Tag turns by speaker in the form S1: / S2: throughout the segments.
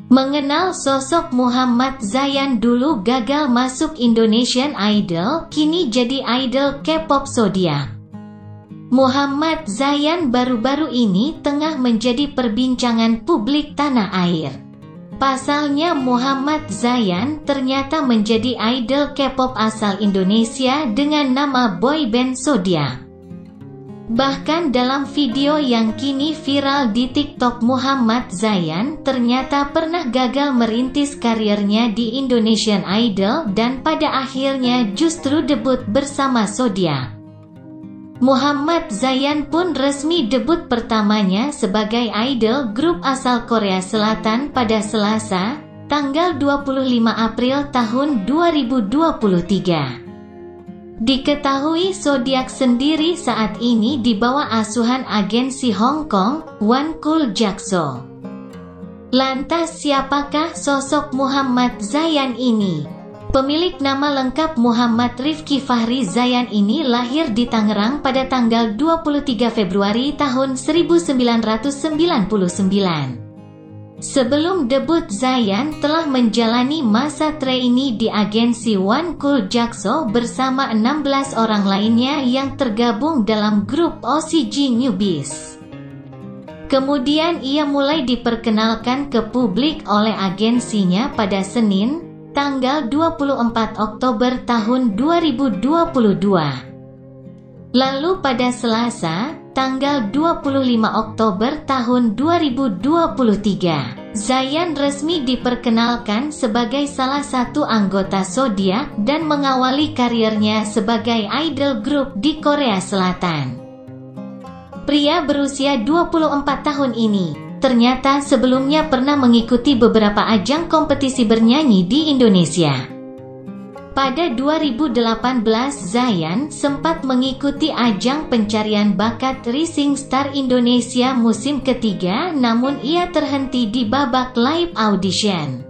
S1: Mengenal sosok Muhammad Zayan dulu gagal masuk Indonesian Idol, kini jadi idol K-pop Zodiac. Muhammad Zayan baru-baru ini tengah menjadi perbincangan publik tanah air. Pasalnya Muhammad Zayan ternyata menjadi idol K-pop asal Indonesia dengan nama boyband Zodiac. Bahkan dalam video yang kini viral di TikTok, Muhammad Zayan ternyata pernah gagal merintis karirnya di Indonesian Idol dan pada akhirnya justru debut bersama Zodiac. Muhammad Zayan pun resmi debut pertamanya sebagai idol grup asal Korea Selatan pada Selasa, tanggal 25 April tahun 2023. Diketahui Zodiac sendiri saat ini di bawah asuhan agensi Hong Kong, One Cool Jakso. Lantas siapakah sosok Muhammad Zayan ini? Pemilik nama lengkap Muhammad Rifki Fahri Zayan ini lahir di Tangerang pada tanggal 23 Februari tahun 1999. Sebelum debut, Zayan telah menjalani masa trainee di agensi One Cool Jakso bersama 16 orang lainnya yang tergabung dalam grup OCG Newbies. Kemudian ia mulai diperkenalkan ke publik oleh agensinya pada Senin, tanggal 24 Oktober tahun 2022. Lalu pada Selasa, tanggal 25 Oktober tahun 2023, Zayan resmi diperkenalkan sebagai salah satu anggota Zodiac dan mengawali karirnya sebagai idol grup di Korea Selatan. Pria berusia 24 tahun ini ternyata sebelumnya pernah mengikuti beberapa ajang kompetisi bernyanyi di Indonesia. Pada 2018, Zayan sempat mengikuti ajang pencarian bakat Rising Star Indonesia musim ketiga, namun ia terhenti di babak live audition.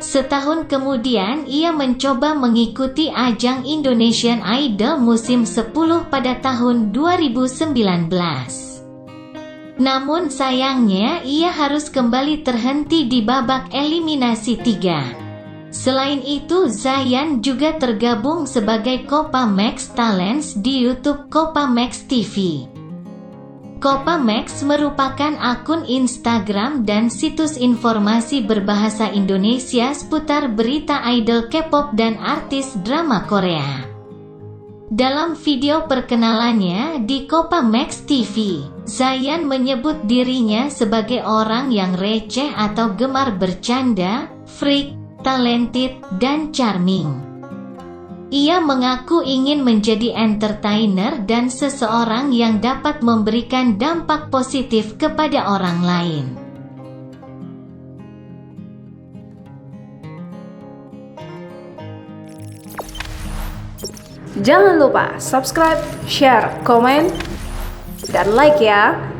S1: Setahun kemudian ia mencoba mengikuti ajang Indonesian Idol musim 10 pada tahun 2019. Namun sayangnya ia harus kembali terhenti di babak eliminasi 3. Selain itu, Zayan juga tergabung sebagai Copa Max Talents di YouTube Copa Max TV. Copa Max merupakan akun Instagram dan situs informasi berbahasa Indonesia seputar berita idol K-pop dan artis drama Korea. Dalam video perkenalannya di Copa Max TV, Zayan menyebut dirinya sebagai orang yang receh atau gemar bercanda, freak, talented, dan charming. Ia mengaku ingin menjadi entertainer dan seseorang yang dapat memberikan dampak positif kepada orang lain.
S2: Jangan lupa subscribe, share, komen, dan like ya!